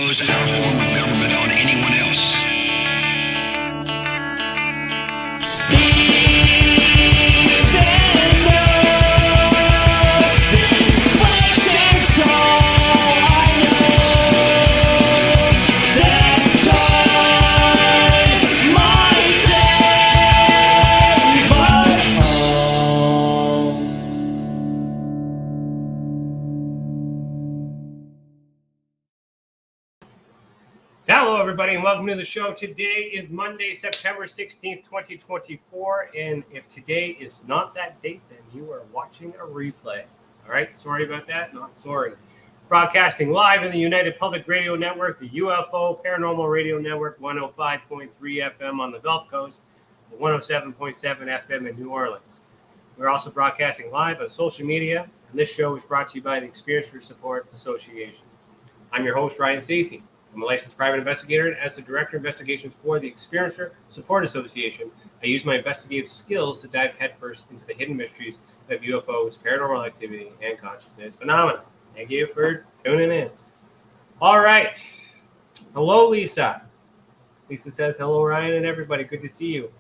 impose our form of government on anyone else. Hello, everybody, and welcome to the show. Today is Monday, September 16th, 2024, and if today is not that date, then you are watching a replay. All right, sorry about that, not sorry. Broadcasting live in the United Public Radio Network, the UFO Paranormal Radio Network, 105.3 FM on the Gulf Coast, and 107.7 FM in New Orleans. We're also broadcasting live on social media, and this show is brought to you by the Experiencers Support Association. I'm your host, Ryan Stacey. I'm a licensed private investigator, and as the Director of Investigations for the Experiencer Support Association, I use my investigative skills to dive headfirst into the hidden mysteries of UFOs, paranormal activity, and consciousness phenomena. Thank you for tuning in. All right. Hello, Lisa. Lisa says, hello, Ryan, and everybody. Good to see you.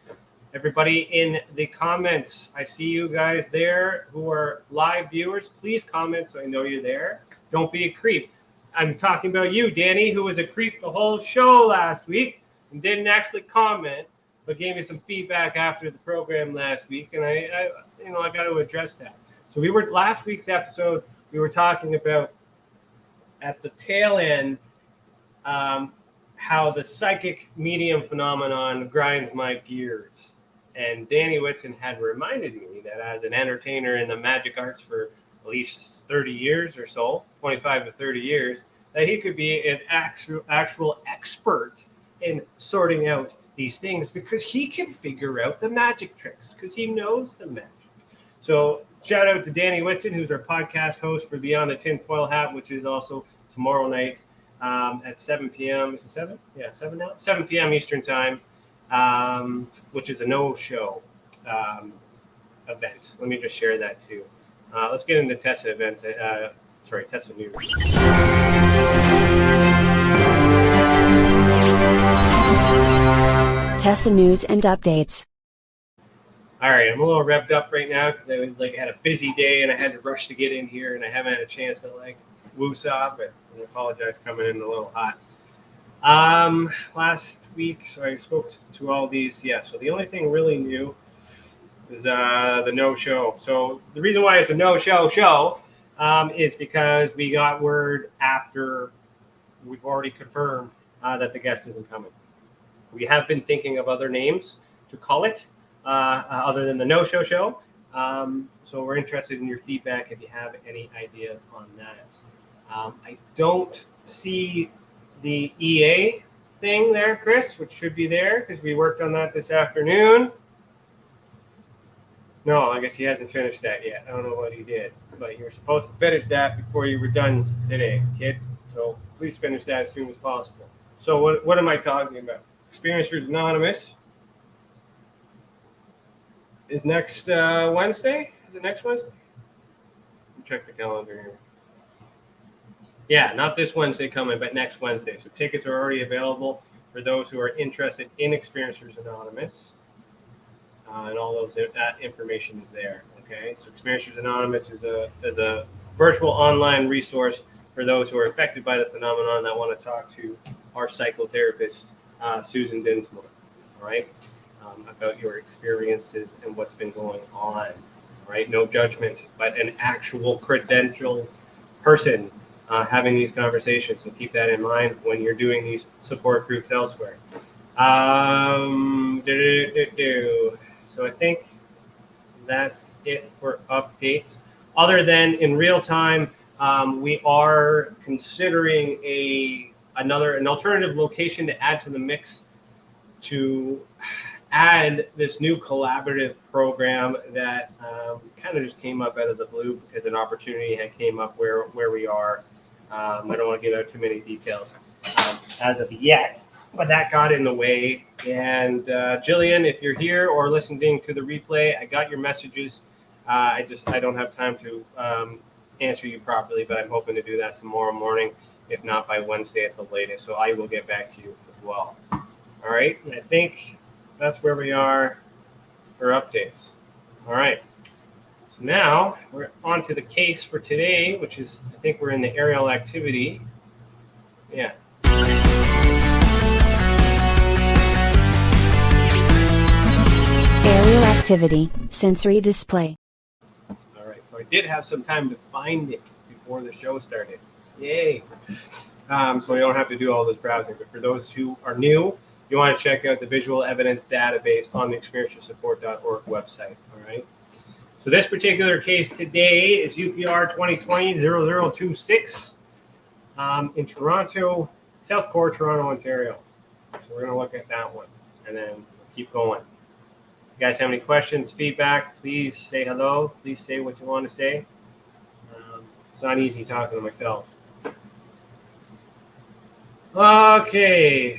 Everybody in the comments, I see you guys there who are live viewers. Please comment so I know you're there. Don't be a creep. I'm talking about you, Danny, who was a creep the whole show last week and didn't actually comment, but gave me some feedback after the program last week, and I got to address that. So last week's episode, we were talking about at the tail end how the psychic medium phenomenon grinds my gears, and Danny Whitson had reminded me that as an entertainer in the magic arts for at least 30 years or so, 25 to 30 years, that he could be an actual expert in sorting out these things because he can figure out the magic tricks because he knows the magic. So shout out to Danny Whitson, who's our podcast host for Beyond The Tinfoil Hat, which is also tomorrow night at 7 p.m. Is it 7? Yeah, 7 now? 7 p.m. Eastern Time, which is a no-show event. Let me just share that too. Let's get into TESA events. TESA news. TESA news and updates. All right, I'm a little revved up right now because I had a busy day and I had to rush to get in here and I haven't had a chance to woosah, but I apologize coming in a little hot. Last week, so I spoke to all these. Yeah, so the only thing really new is the no-show. So the reason why it's a no-show show is because we got word after we've already confirmed that the guest isn't coming. We have been thinking of other names to call it other than the no-show show. So we're interested in your feedback if you have any ideas on that. I don't see the EA thing there, Chris, which should be there because we worked on that this afternoon. No, I guess he hasn't finished that yet. I don't know what he did, but you were supposed to finish that before you were done today, kid. So please finish that as soon as possible. So what am I talking about? Experiencers Anonymous is next Wednesday. Is it next Wednesday? Check the calendar here. Yeah, not this Wednesday coming, but next Wednesday. So tickets are already available for those who are interested in Experiencers Anonymous. And all that information is there. Okay, so Experiencers Anonymous is a virtual online resource for those who are affected by the phenomenon that want to talk to our psychotherapist, Susan Dinsmore. All right, about your experiences and what's been going on. All right, no judgment, but an actual credentialed person having these conversations. So keep that in mind when you're doing these support groups elsewhere. So I think that's it for updates. Other than in real time, we are considering an alternative location to add to the mix to add this new collaborative program that kind of just came up out of the blue because an opportunity had came up where we are. I don't want to give out too many details as of yet. But that got in the way. And Jillian, if you're here or listening to the replay, I got your messages. I don't have time to answer you properly, but I'm hoping to do that tomorrow morning. if not by Wednesday at the latest. So I will get back to you as well. All right, and I think that's where we are for updates. All right, so now we're on to the case for today, which is, I think we're in the aerial activity. Yeah. Aerial activity, sensory display. All right, so I did have some time to find it before the show started. Yay. So you don't have to do all this browsing, but for those who are new, you want to check out the visual evidence database on the experiencersupport.org website. All right. So this particular case today is UPR 2020-0026 in Toronto, South Core, Toronto, Ontario. So we're going to look at that one and then we'll keep going. If you guys have any questions, feedback, please say hello. Please say what you want to say. It's not easy talking to myself. Okay.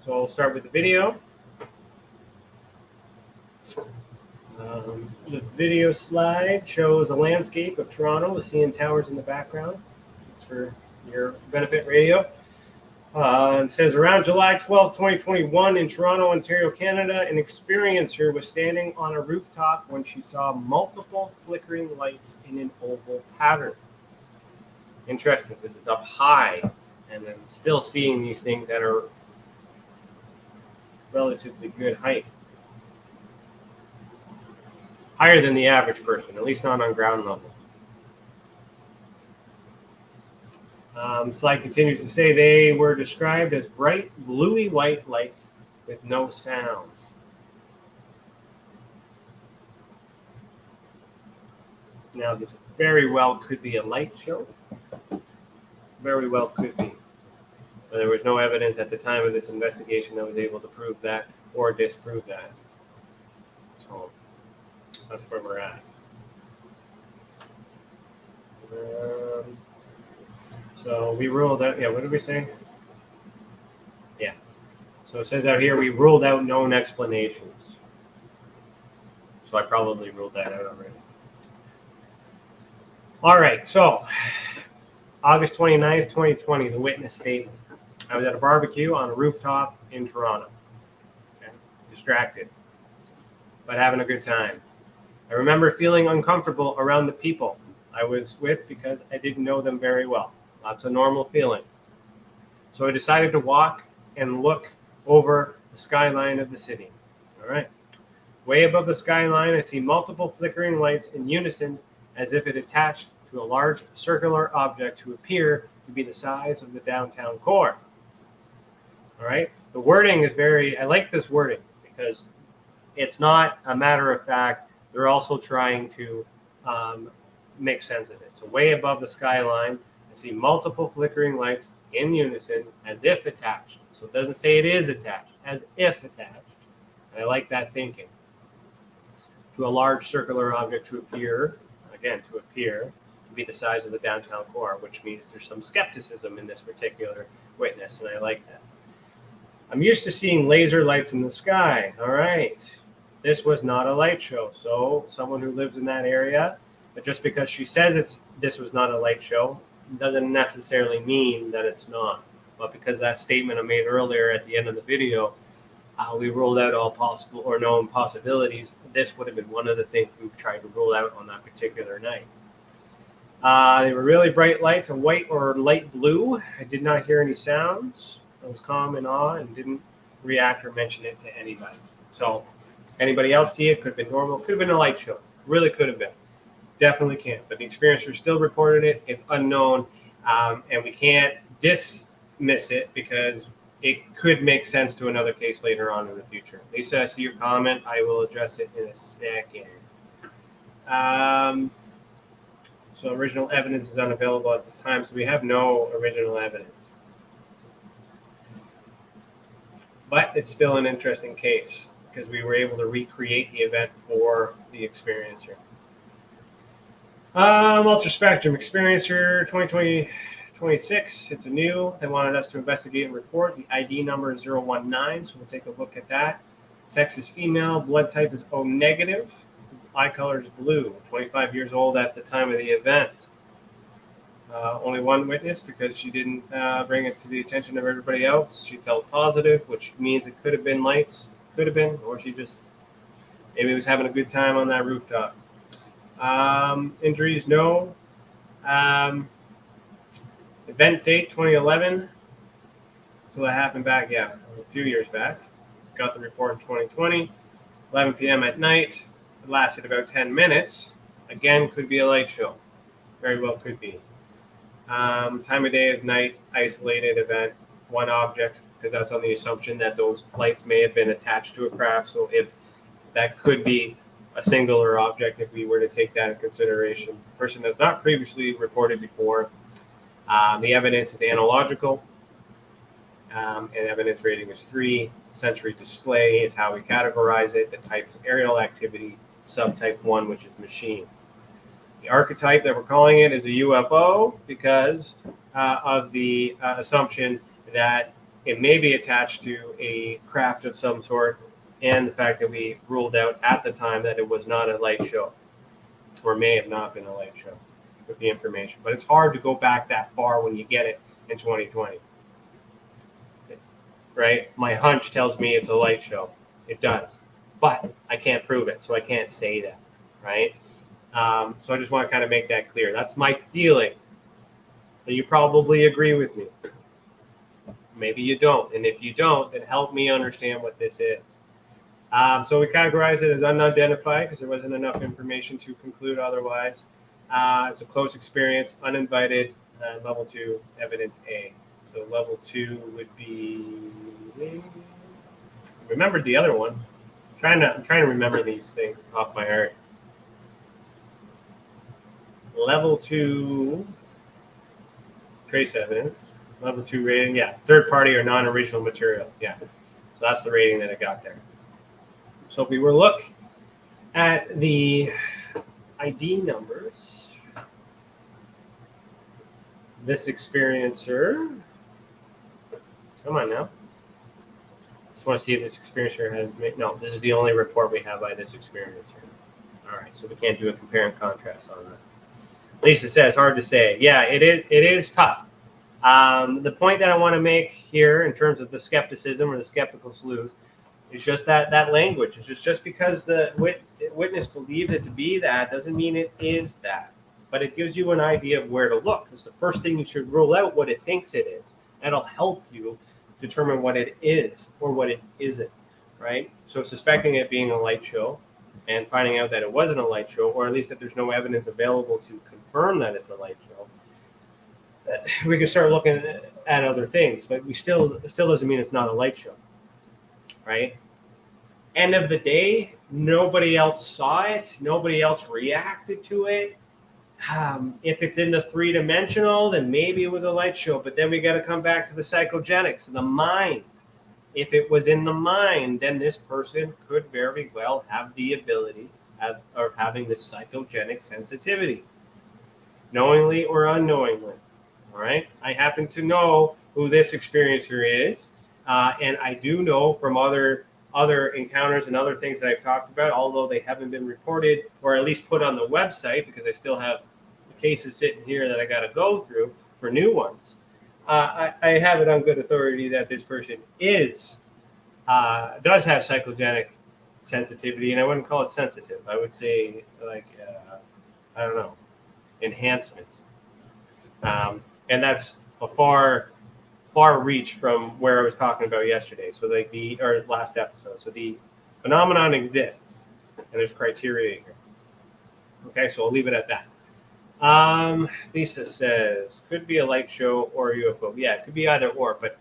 So I'll start with the video. The video slide shows a landscape of Toronto, the CN Towers in the background. It's for your benefit radio. It says around July 12th, 2021 in Toronto, Ontario, Canada, an experiencer was standing on a rooftop when she saw multiple flickering lights in an oval pattern. Interesting because it's up high and then still seeing these things that are relatively good height. Higher than the average person, at least not on ground level. The slide continues to say they were described as bright bluey white lights with no sounds. Now this very well could be a light show. Very well could be. But there was no evidence at the time of this investigation that was able to prove that or disprove that. So that's where we're at. So we ruled out, what did we say? Yeah. So it says out here, we ruled out known explanations. So I probably ruled that out already. All right, so August 29th, 2020, the witness statement. I was at a barbecue on a rooftop in Toronto. Okay? Distracted, but having a good time. I remember feeling uncomfortable around the people I was with because I didn't know them very well. That's a normal feeling. So I decided to walk and look over the skyline of the city. All right. Way above the skyline, I see multiple flickering lights in unison as if it attached to a large circular object to appear to be the size of the downtown core. All right. The wording is I like this wording because it's not a matter of fact. They're also trying to make sense of it. So way above the skyline, I see multiple flickering lights in unison as if attached. So it doesn't say it is attached, as if attached. And I like that thinking. To a large circular object to appear to be the size of the downtown core, which means there's some skepticism in this particular witness, and I like that. I'm used to seeing laser lights in the sky. All right. This was not a light show. So someone who lives in that area, but just because she says this was not a light show, doesn't necessarily mean that it's not. But because that statement I made earlier at the end of the video, we ruled out all possible or known possibilities. This would have been one of the things we tried to rule out on that particular night. They were really bright lights, a white or light blue. I did not hear any sounds. I was calm and awe and didn't react or mention it to anybody. So anybody else see it? Could have been normal. Could have been a light show. Really could have been. Definitely can't. But the experiencer still reported it. It's unknown. And we can't dismiss it because it could make sense to another case later on in the future. Lisa, I see your comment. I will address it in a second. So original evidence is unavailable at this time. So we have no original evidence. But it's still an interesting case because we were able to recreate the event for the experiencer. Ultraspectrum Experiencer 2020-26. It's a new. They wanted us to investigate and report. The ID number is 019, so we'll take a look at that. Sex is female. Blood type is O negative. Eye color is blue. 25 years old at the time of the event. Only one witness because she didn't bring it to the attention of everybody else. She felt positive, which means it could have been lights, could have been, or she just maybe was having a good time on that rooftop. Injuries, no. Event date 2011. So that happened back, a few years back. Got the report in 2020, 11 p.m. at night. It lasted about 10 minutes. Again, could be a light show. Very well could be. Time of day is night, isolated event, one object, because that's on the assumption that those lights may have been attached to a craft. So if that could be a singular object, if we were to take that in consideration. Person that's not previously reported before. The evidence is analogical, and evidence rating is 3. Sensory display is how we categorize it. The type is aerial activity, subtype 1, which is machine. The archetype that we're calling it is a UFO because of the assumption that it may be attached to a craft of some sort, and the fact that we ruled out at the time that it was not a light show, or may have not been a light show with the information. But it's hard to go back that far when you get it in 2020. Right? My hunch tells me it's a light show. It does. But I can't prove it, so I can't say that. Right? So I just want to kind of make that clear. That's my feeling. But you probably agree with me. Maybe you don't. And if you don't, then help me understand what this is. So we categorize it as unidentified because there wasn't enough information to conclude otherwise. It's a close experience, uninvited, level 2, evidence A. So level 2 would be, remembered the other one. I'm trying to remember these things off my heart. Level 2, trace evidence. Level 2 rating, third party or non-original material. So that's the rating that it got there. So if we were to look at the ID numbers, this experiencer, come on now. Just want to see if this experiencer has made, no, this is the only report we have by this experiencer. All right, so we can't do a compare and contrast on that. Lisa says, hard to say. Yeah, it is tough. The point that I want to make here in terms of the skepticism or the skeptical sleuth is just that language. It's just because the witness believed it to be that doesn't mean it is that. But it gives you an idea of where to look. It's the first thing you should rule out what it thinks it is. That'll help you determine what it is or what it isn't, right? So suspecting it being a light show and finding out that it wasn't a light show, or at least that there's no evidence available to confirm that it's a light show, we can start looking at other things, but it still doesn't mean it's not a light show, right? End of the day, nobody else saw it. Nobody else reacted to it. If it's in the 3-dimensional, then maybe it was a light show, but then we got to come back to the psychogenics, the mind. If it was in the mind, then this person could very well have the ability of having this psychogenic sensitivity, knowingly or unknowingly. All right. I happen to know who this experiencer is, and I do know from other encounters and other things that I've talked about, although they haven't been reported or at least put on the website because I still have the cases sitting here that I got to go through for new ones. I have it on good authority that this person does have psychogenic sensitivity, and I wouldn't call it sensitive. I would say I don't know, enhancement. And that's a far reach from where I was talking about yesterday. So last episode. So the phenomenon exists, and there's criteria here. Okay, so I'll leave it at that. Lisa says, could be a light show or a UFO. Yeah, it could be either or, but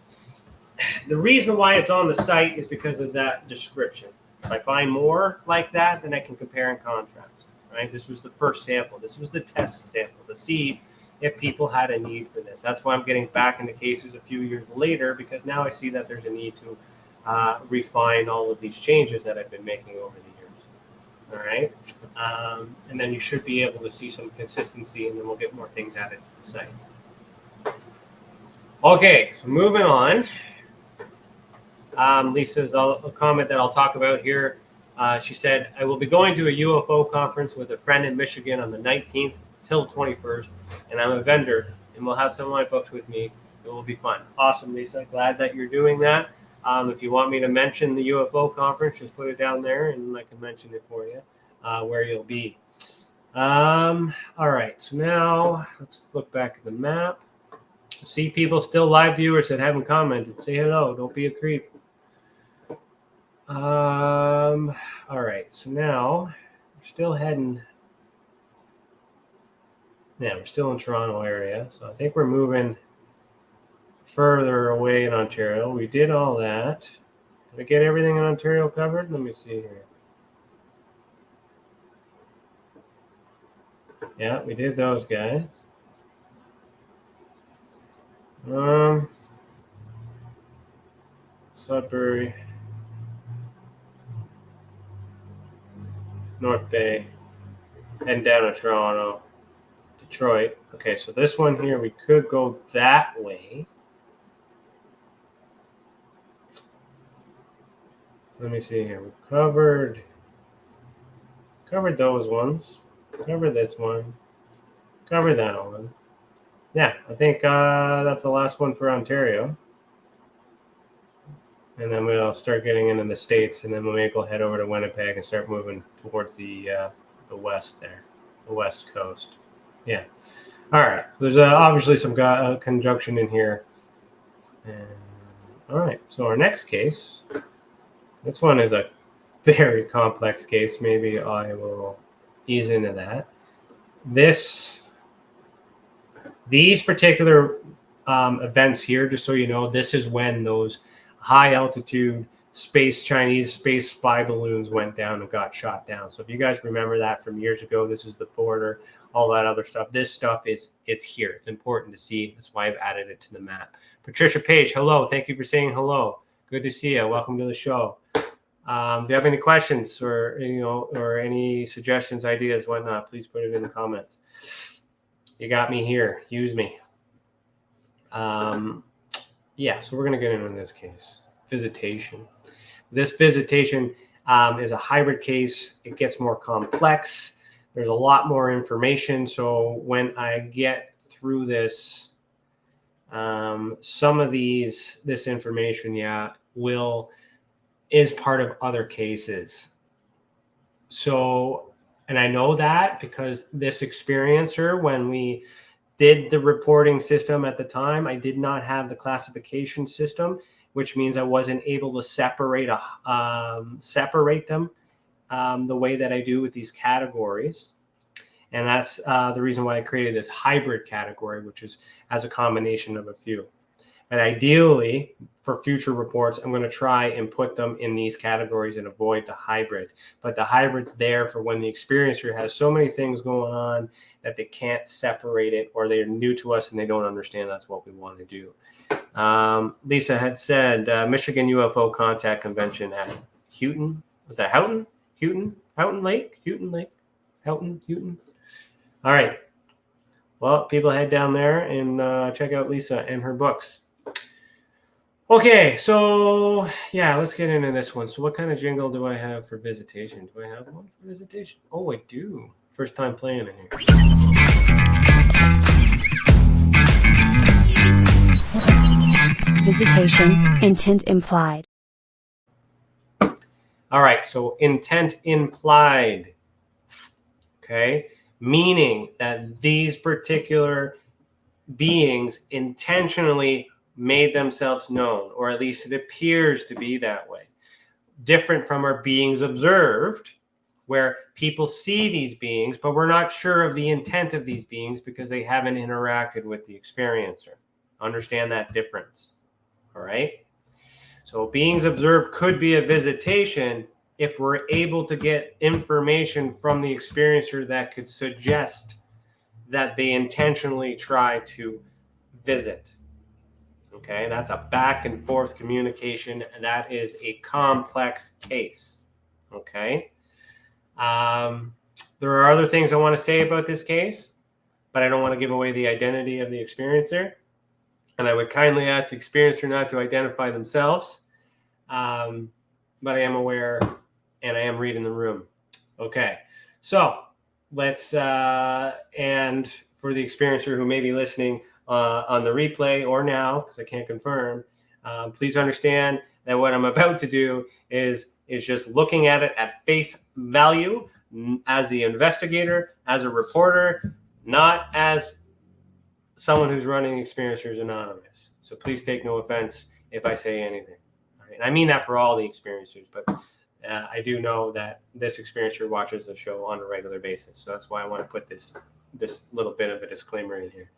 the reason why it's on the site is because of that description. If I find more like that, then I can compare and contrast, right? This was the first sample. This was the test sample to see if people had a need for this. That's why I'm getting back into cases a few years later, because now I see that there's a need to refine all of these changes that I've been making over the years. All right. And then you should be able to see some consistency, and then we'll get more things added to the site. Okay, so moving on. Lisa's a comment that I'll talk about here. She said, I will be going to a UFO conference with a friend in Michigan on the 19th till 21st, and I'm a vendor and we'll have some of my books with me. It will be fun. Awesome, Lisa. Glad that you're doing that. If you want me to mention the UFO conference, just put it down there, and I can mention it for you where you'll be. All right, so now let's look back at the map. See people, still live viewers that haven't commented. Say hello. Don't be a creep. All right, so now we're still heading. Yeah, we're still in Toronto area, so I think we're moving further away in Ontario. We did all that. Did I get everything in Ontario covered? Let me see here. Yeah, we did those guys. Sudbury, North Bay, and down to Toronto, Detroit. Okay, so this one here, we could go that way. Let me see here. We covered those ones. Covered this one. Covered that one. Yeah, I think that's the last one for Ontario. And then we'll start getting into the States, and then we'll maybe head over to Winnipeg and start moving towards the west there, the west coast. Yeah. All right. There's obviously some conjunction in here. And, all right. So our next case, this one is a very complex case. Maybe I will ease into that. These particular events here, just so you know, this is when those high altitude Chinese space spy balloons went down and got shot down. So if you guys remember that from years ago, this is the border, all that other stuff. This stuff is here. It's important to see. That's why I've added it to the map. Patricia Page, hello. Thank you for saying hello. Good to see you. Welcome to the show. Do you have any questions or any suggestions, ideas, whatnot? Please put it in the comments. You got me here. Use me. Yeah, so we're going to get into this case. Visitation. This visitation is a hybrid case. It gets more complex. There's a lot more information. So when I get through this, some of this information, is part of other cases. So, and I know that because this experiencer, when we did the reporting system at the time, I did not have the classification system, which means I wasn't able to separate them the way that I do with these categories. And that's the reason why I created this hybrid category, which has a combination of a few. And ideally, for future reports, I'm going to try and put them in these categories and avoid the hybrid. But the hybrid's there for when the experiencer has so many things going on that they can't separate it, or they're new to us and they don't understand that's what we want to do. Lisa had said Michigan UFO Contact Convention at Houghton. Was that Houghton? Houghton Lake? Houghton? All right. Well, people head down there and check out Lisa and her books. Okay, so yeah, let's get into this one. So what kind of jingle do I have for visitation? Do I have one for visitation? Oh, I do. First time playing it here. Visitation, intent implied. All right, so intent implied. Okay, meaning that these particular beings intentionally made themselves known, or at least it appears to be that way. Different from our beings observed, where people see these beings, but we're not sure of the intent of these beings because they haven't interacted with the experiencer. Understand that difference. All right. So beings observed could be a visitation if we're able to get information from the experiencer that could suggest that they intentionally try to visit. Okay, that's a back and forth communication, and that is a complex case. Okay. There are other things I want to say about this case, but I don't want to give away the identity of the experiencer. And I would kindly ask the experiencer not to identify themselves. But I am aware and I am reading the room. Okay. So let's, and for the experiencer who may be listening, on the replay or now, because I can't confirm, please understand that what I'm about to do is just looking at it at face value as the investigator, as a reporter, not as someone who's running Experiencers Anonymous. So please take no offense if I say anything. All right? And I mean that for all the experiencers, but I do know that this experiencer watches the show on a regular basis. So that's why I want to put this little bit of a disclaimer in here.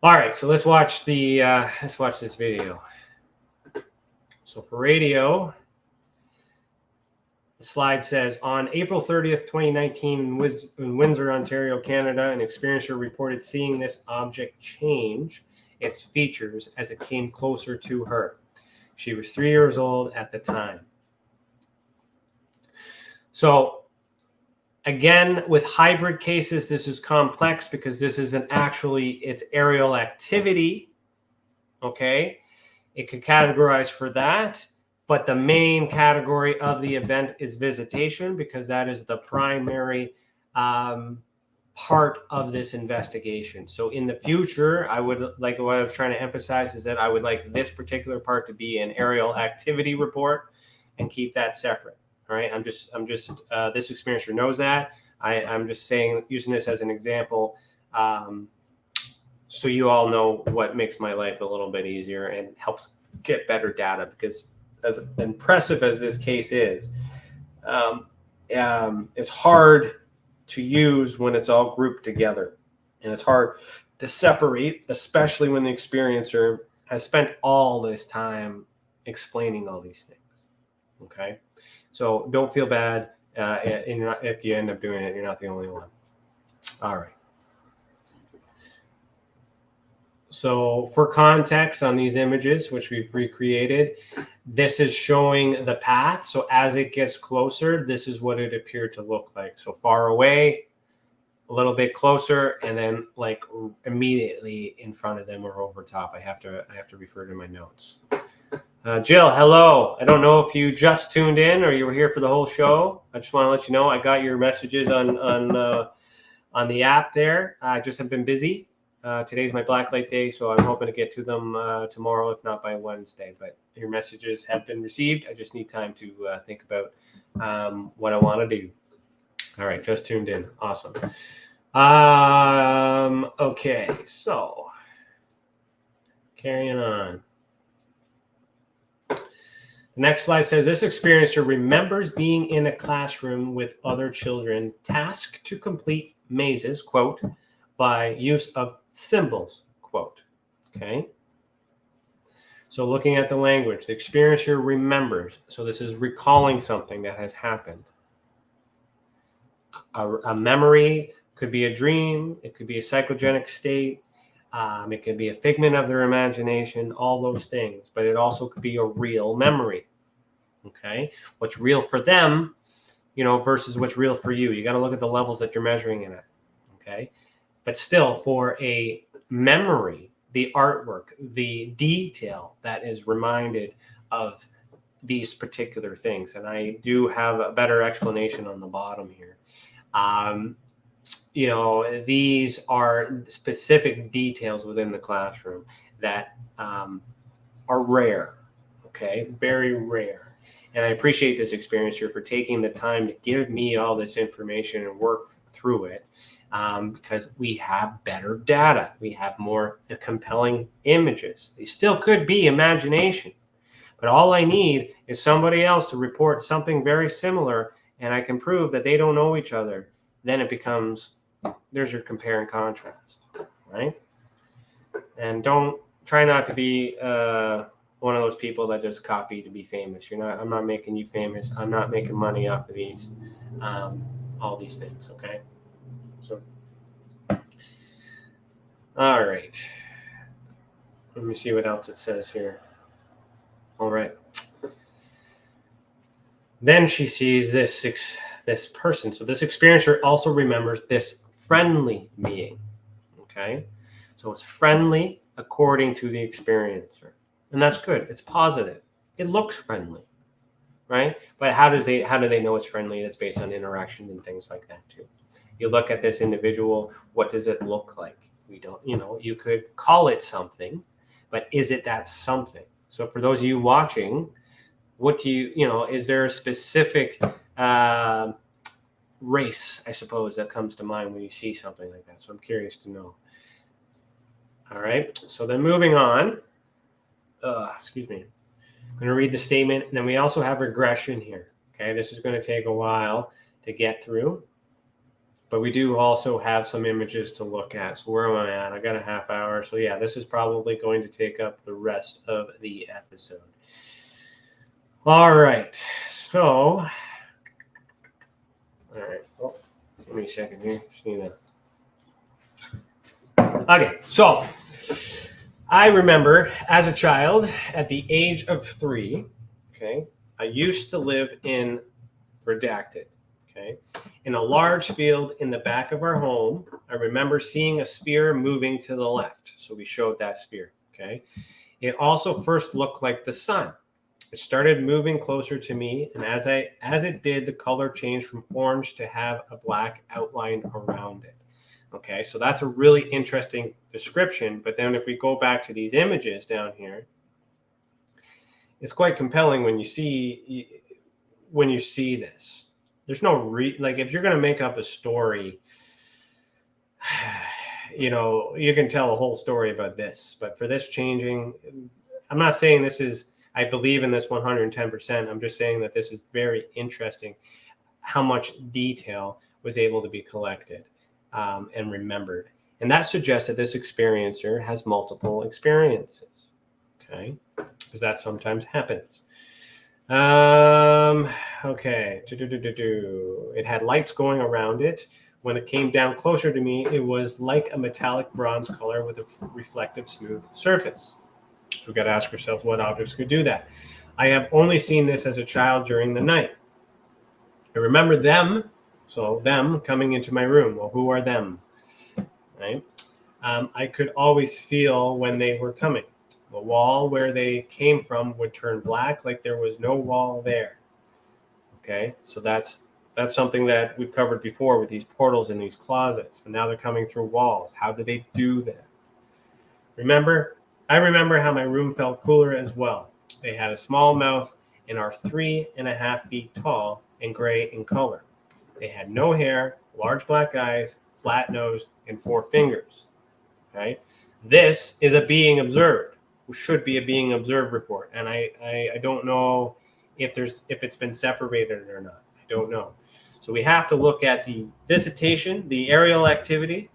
All right, so let's watch this video. So for radio, the slide says, on April 30th, 2019, in Windsor, Ontario, Canada, an experiencer reported seeing this object change its features as it came closer to her. She was 3 years old at the time. So again, with hybrid cases, this is complex because this isn't actually, it's aerial activity, okay? It could categorize for that, but the main category of the event is visitation because that is the primary part of this investigation. So in the future, I would like, what I was trying to emphasize is that I would like this particular part to be an aerial activity report and keep that separate. All right, I'm just this experiencer knows that. I'm just saying, using this as an example, so you all know what makes my life a little bit easier and helps get better data. Because as impressive as this case is, it's hard to use when it's all grouped together, and it's hard to separate, especially when the experiencer has spent all this time explaining all these things. Okay. So don't feel bad if you end up doing it. You're not the only one. All right. So for context on these images, which we've recreated, this is showing the path. So as it gets closer, this is what it appeared to look like. So far away, a little bit closer, and then like immediately in front of them or over top. I have to refer to my notes. Jill, hello. I don't know if you just tuned in or you were here for the whole show. I just want to let you know I got your messages on the app there. I just have been busy. Today's my blacklight day, so I'm hoping to get to them tomorrow, if not by Wednesday. But your messages have been received. I just need time to think about what I want to do. All right, just tuned in. Awesome. Okay, so carrying on. The next slide says, this experiencer remembers being in a classroom with other children tasked to complete mazes, quote, by use of symbols, quote. Okay. So looking at the language, the experiencer remembers. So this is recalling something that has happened. A memory could be a dream. It could be a psychogenic state. It could be a figment of their imagination, all those things. But it also could be a real memory. Okay. What's real for them, versus what's real for you. You got to look at the levels that you're measuring it at. Okay. But still, for a memory, the artwork, the detail that is reminded of these particular things. And I do have a better explanation on the bottom here. These are specific details within the classroom that are rare, okay? Very rare. And I appreciate this experiencer for taking the time to give me all this information and work through it. Because we have better data. We have more compelling images. They still could be imagination, but all I need is somebody else to report something very similar, and I can prove that they don't know each other. Then it becomes, there's your compare and contrast, right? And try not to be one of those people that just copy to be famous. I'm not making you famous. I'm not making money off of these, all these things, okay? So, all right. Let me see what else it says here. All right. Then she sees this person. So this experiencer also remembers this friendly being. Okay. So it's friendly according to the experiencer. And that's good. It's positive. It looks friendly. Right? But how do they know it's friendly? It's based on interaction and things like that too. You look at this individual, what does it look like? We don't, you could call it something, but is it that something? So for those of you watching, what do is there a specific race, I suppose, that comes to mind when you see something like that? So I'm curious to know. All right. So then moving on, excuse me. I'm going to read the statement, and then we also have regression here. Okay. This is going to take a while to get through, but we do also have some images to look at. So where am I at? I got a half hour. So yeah, this is probably going to take up the rest of the episode. All right. So, all right. Oh, give me a second here. Just need to... Okay. So I remember as a child at the age of 3, okay, I used to live in Redacted. Okay. In a large field in the back of our home, I remember seeing a sphere moving to the left. So we showed that sphere. Okay. It also first looked like the sun. It started moving closer to me, and as it did, the color changed from orange to have a black outline around it. Okay, so that's a really interesting description. But then if we go back to these images down here, it's quite compelling when you see this. There's no like if you're going to make up a story, you can tell a whole story about this. But for this changing, I'm not saying this is, I believe in this 110%. I'm just saying that this is very interesting how much detail was able to be collected and remembered. And that suggests that this experiencer has multiple experiences, okay? Because that sometimes happens. Okay. It had lights going around it. When it came down closer to me, it was like a metallic bronze color with a reflective, smooth surface. So we've got to ask ourselves what objects could do that. I have only seen this as a child during the night. I remember them, so them coming into my room. Well, who are them? Right? I could always feel when they were coming. The wall where they came from would turn black like there was no wall there. Okay, so that's something that we've covered before with these portals in these closets, but now they're coming through walls. How do they do that? I remember how my room felt cooler as well. They had a small mouth and are 3.5 feet tall and gray in color. They had no hair, large black eyes, flat nose, and 4 fingers. Okay, this is a being observed. Should be a being observed report, and I don't know if it's been separated or not. I don't know. So we have to look at the visitation, the aerial activity.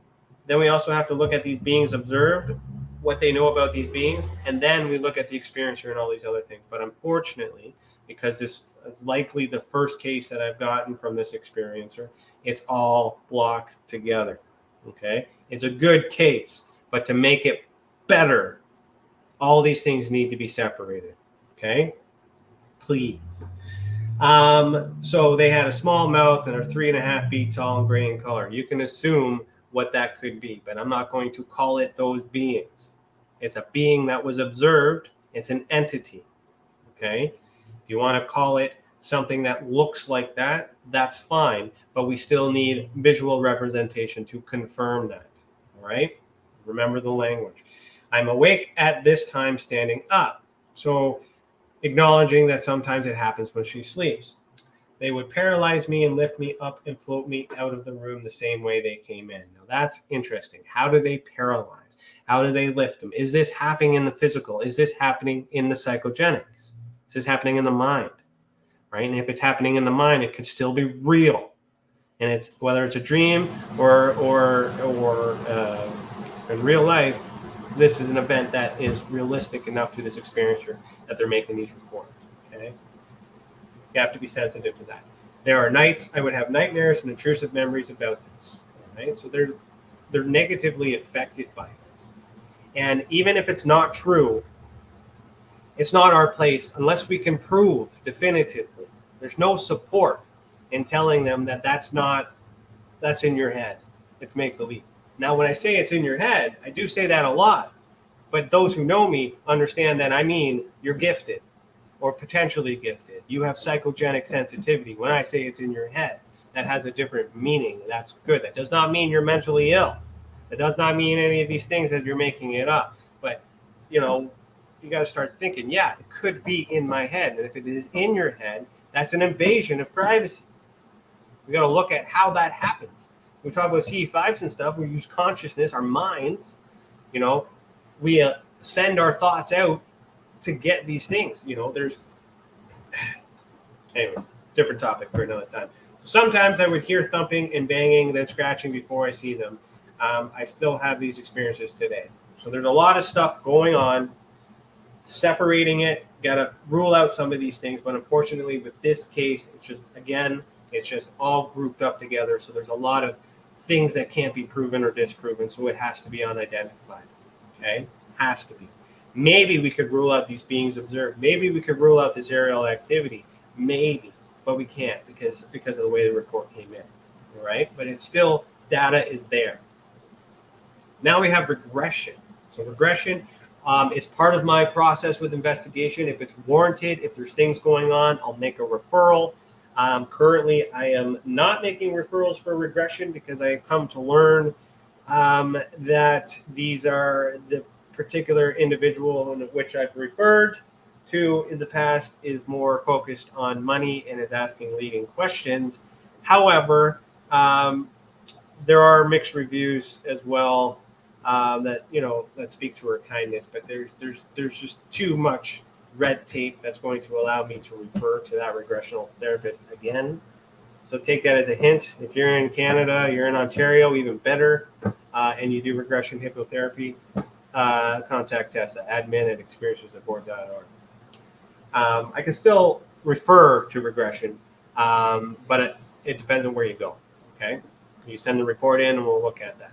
Then we also have to look at these beings observed, what they know about these beings, and then we look at the experiencer and all these other things. But unfortunately, because this is likely the first case that I've gotten from this experiencer, it's all blocked together. Okay, it's a good case, but to make it better, all these things need to be separated. Okay, please. So they had a small mouth and are 3.5 feet tall and gray in color. You can assume what that could be, but I'm not going to call it those beings. It's a being that was observed. It's an entity. Okay, if you want to call it something that looks like that, that's fine, but we still need visual representation to confirm that. All right, remember the language. I'm awake at this time standing up. So acknowledging that sometimes it happens when she sleeps. They would paralyze me and lift me up and float me out of the room the same way they came in. Now that's interesting. How do they paralyze? How do they lift them? Is this happening in the physical? Is this happening in the psychogenics? Is this happening in the mind? Right? And if it's happening in the mind, it could still be real. And it's whether it's a dream or in real life, this is an event that is realistic enough to this experiencer that they're making these reports. Okay, you have to be sensitive to that. There are nights I would have nightmares and intrusive memories about this. Right, so they're negatively affected by this. And even if it's not true, it's not our place unless we can prove definitively. There's no support in telling them that that's in your head. It's make believe. Now, when I say it's in your head, I do say that a lot. But those who know me understand that I mean you're gifted or potentially gifted. You have psychogenic sensitivity. When I say it's in your head, that has a different meaning. That's good. That does not mean you're mentally ill. It does not mean any of these things that you're making it up. But, you got to start thinking, yeah, it could be in my head. And if it is in your head, that's an invasion of privacy. We got to look at how that happens. We talk about CE5s and stuff. We use consciousness, our minds. We send our thoughts out to get these things. Anyways, different topic for another time. So sometimes I would hear thumping and banging, then scratching before I see them. I still have these experiences today. So there's a lot of stuff going on. Separating it, got to rule out some of these things. But unfortunately, with this case, it's just all grouped up together. So there's a lot of things that can't be proven or disproven. So it has to be unidentified. Okay? Has to be. Maybe we could rule out these beings observed. Maybe we could rule out this aerial activity. Maybe. But we can't because of the way the report came in. All right? But it's still, data is there. Now we have regression. So regression is part of my process with investigation. If it's warranted, if there's things going on, I'll make a referral. Currently, I am not making referrals for regression because I have come to learn that these are the particular individual in which I've referred to in the past is more focused on money and is asking leading questions. However, there are mixed reviews as well that speak to her kindness, but there's just too much red tape that's going to allow me to refer to that regressional therapist again. So take that as a hint. If you're in Canada, you're in Ontario, even better, and you do regression hypnotherapy, contact TESA, admin@experiencesaboard.org. I can still refer to regression, but it depends on where you go. Okay, you send the report in, and we'll look at that.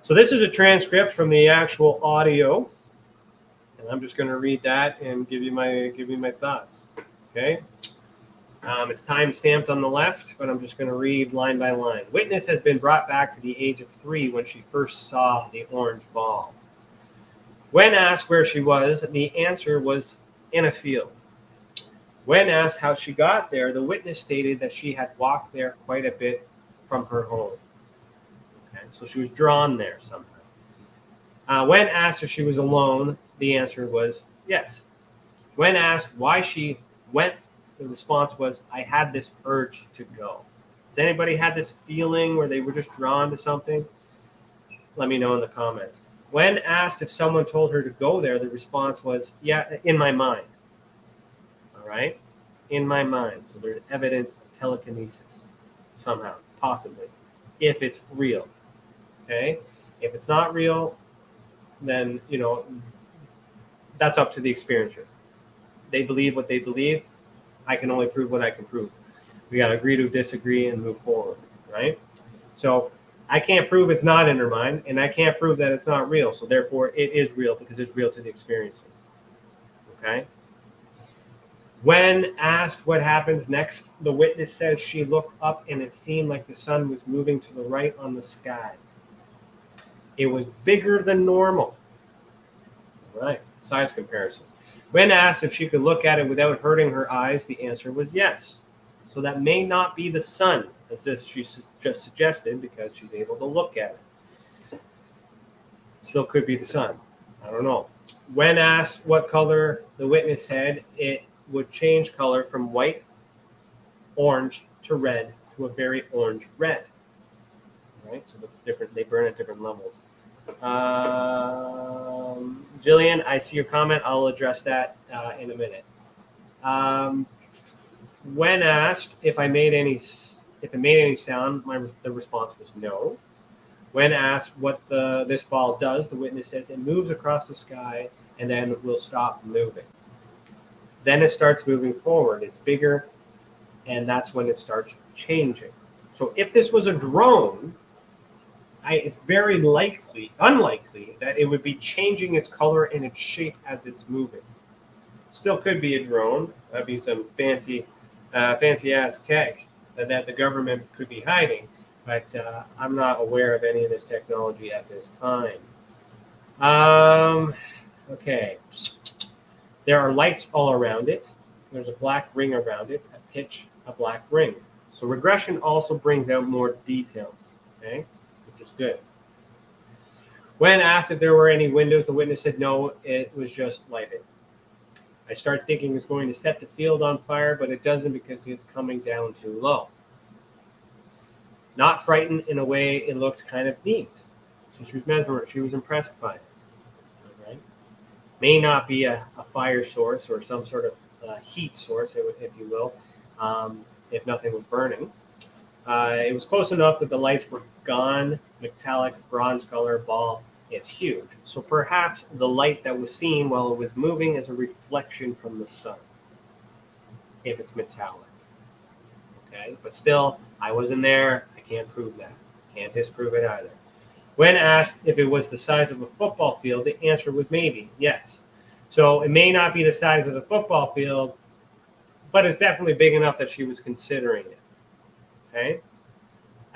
So this is a transcript from the actual audio. And I'm just going to read that and give you my thoughts. Okay. It's time stamped on the left, but I'm just going to read line by line. Witness has been brought back to the age of 3 when she first saw the orange ball. When asked where she was, the answer was in a field. When asked how she got there, the witness stated that she had walked there quite a bit from her home. Okay, so she was drawn there somehow. When asked if she was alone, the answer was yes. When asked why she went, the response was, I had this urge to go. Has anybody had this feeling where they were just drawn to something? Let me know in the comments. When asked if someone told her to go there, the response was, yeah, in my mind. All right? In my mind. So there's evidence of telekinesis somehow, possibly, if it's real. Okay? If it's not real, then, that's up to the experiencer. They believe what they believe. I can only prove what I can prove. We got to agree to disagree and move forward, right? So I can't prove it's not in her mind, and I can't prove that it's not real. So therefore, it is real because it's real to the experiencer. Okay? When asked what happens next, the witness says she looked up and it seemed like the sun was moving to the right on the sky. It was bigger than normal. Right, size comparison. When asked if she could look at it without hurting her eyes, the answer was yes. So that may not be the sun, as she just suggested, because she's able to look at it. Still could be the sun. I don't know. When asked what color, the witness said it would change color from white, orange to red to a very orange red. Right, so that's different. They burn at different levels. Jillian, I see your comment. I'll address that in a minute. When asked if it made any sound, the response was no. When asked what this ball does, the witness says it moves across the sky and then will stop moving. Then it starts moving forward. It's bigger, and that's when it starts changing. So if this was a drone, it's very unlikely that it would be changing its color and its shape as it's moving. Still could be a drone. That'd be some fancy ass tech that the government could be hiding. But I'm not aware of any of this technology at this time. Okay. There are lights all around it. There's a black ring around it, a black ring. So regression also brings out more details. Okay. Which is good. When asked if there were any windows, the witness said no, it was just lighted. I start thinking it's going to set the field on fire, but it doesn't because it's coming down too low. Not frightened in a way, it looked kind of neat. So she was mesmerized. She was impressed by it. All right. May not be a fire source or some sort of heat source, if you will, if nothing was burning. It was close enough that the lights were gone, metallic, bronze color ball. It's huge. So perhaps the light that was seen while it was moving is a reflection from the sun, if it's metallic. Okay, but still, I wasn't there. I can't prove that. Can't disprove it either. When asked if it was the size of a football field, the answer was maybe, yes. So it may not be the size of the football field, but it's definitely big enough that she was considering it. Okay?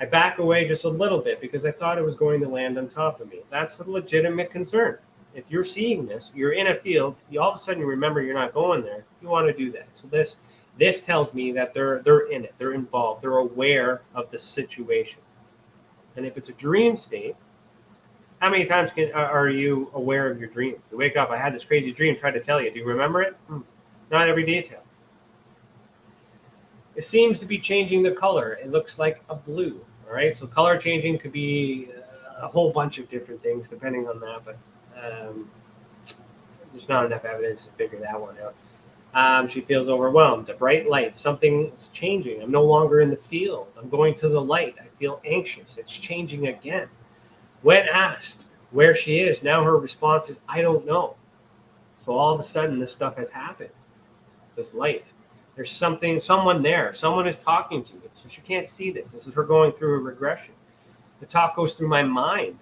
I back away just a little bit because I thought it was going to land on top of me. That's a legitimate concern. If you're seeing this, you're in a field, you all of a sudden you remember you're not going there, you want to do that. So this tells me that they're in it, they're involved, they're aware of the situation. And if it's a dream state, how many times are you aware of your dream? You wake up, I had this crazy dream, try to tell you. Do you remember it? Not every detail. It seems to be changing the color. It looks like a blue. All right. So color changing could be a whole bunch of different things depending on that, but there's not enough evidence to figure that one out. She feels overwhelmed. A bright light. Something's changing. I'm no longer in the field. I'm going to the light. I feel anxious. It's changing again. When asked where she is, now her response is, I don't know. So all of a sudden, this stuff has happened. This light. There's someone there. Someone is talking to you. So she can't see this. This is her going through a regression. The talk goes through my mind.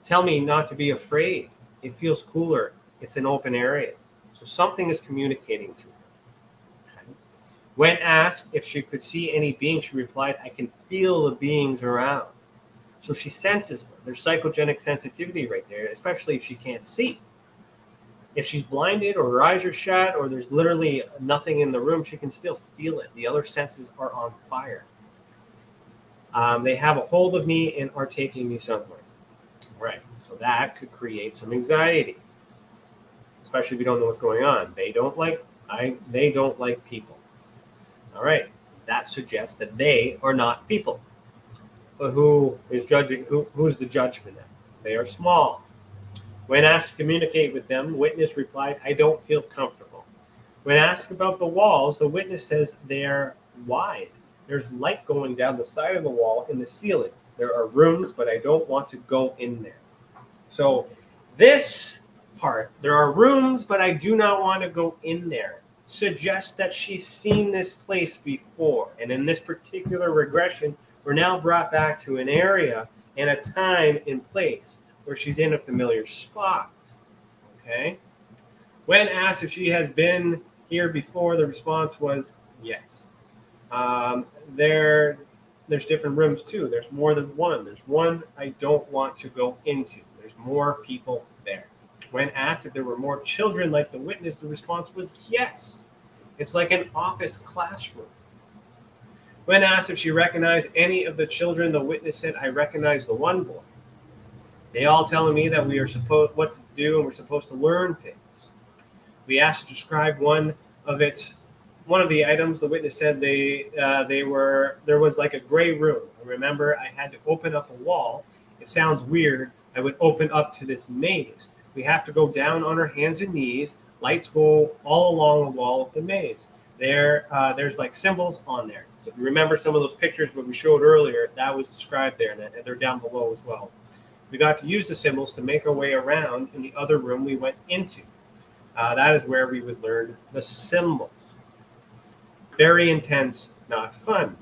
Tell me not to be afraid. It feels cooler. It's an open area. So something is communicating to her. Okay. When asked if she could see any beings, she replied, I can feel the beings around. So she senses them. There's psychogenic sensitivity right there, especially if she can't see. If she's blinded or her eyes are shut or there's literally nothing in the room, she can still feel it. The other senses are on fire. They have a hold of me and are taking me somewhere. Right. So that could create some anxiety, especially if you don't know what's going on. They don't like people. All right. That suggests that they are not people. But who is judging? Who's the judge for them? They are small. When asked to communicate with them, witness replied, I don't feel comfortable. When asked about the walls, the witness says they are wide. There's light going down the side of the wall in the ceiling. There are rooms, but I don't want to go in there. So this part, there are rooms, but I do not want to go in there, suggests that she's seen this place before. And in this particular regression, we're now brought back to an area and a time and place where she's in a familiar spot. Okay? When asked if she has been here before, the response was yes. There's different rooms too. There's more than one. There's one I don't want to go into. There's more people there. When asked if there were more children like the witness, the response was yes. It's like an office classroom. When asked if she recognized any of the children, the witness said, I recognize the one boy. They all telling me that we are supposed what to do and we're supposed to learn things. We asked to describe one of the items. The witness said there was like a gray room. I remember I had to open up a wall. It sounds weird. I would open up to this maze. We have to go down on our hands and knees. Lights go all along the wall of the maze. There's like symbols on there. So if you remember some of those pictures that we showed earlier, that was described there, and they're down below as well. We got to use the symbols to make our way around in the other room we went into. That is where we would learn the symbols. Very intense, not fun.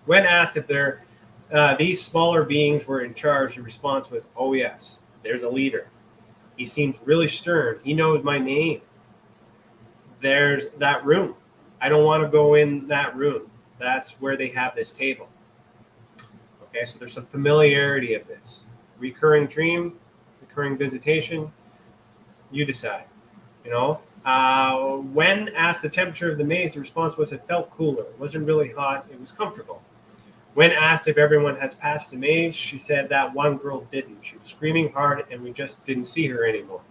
When asked if these smaller beings were in charge, the response was, oh yes, there's a leader. He seems really stern. He knows my name. There's that room. I don't want to go in that room. That's where they have this table. Okay, so there's some familiarity of this. Recurring dream, recurring visitation, you decide. When asked the temperature of the maze, the response was it felt cooler. It wasn't really hot. It was comfortable. When asked if everyone has passed the maze, she said that one girl didn't. She was screaming hard, and we just didn't see her anymore.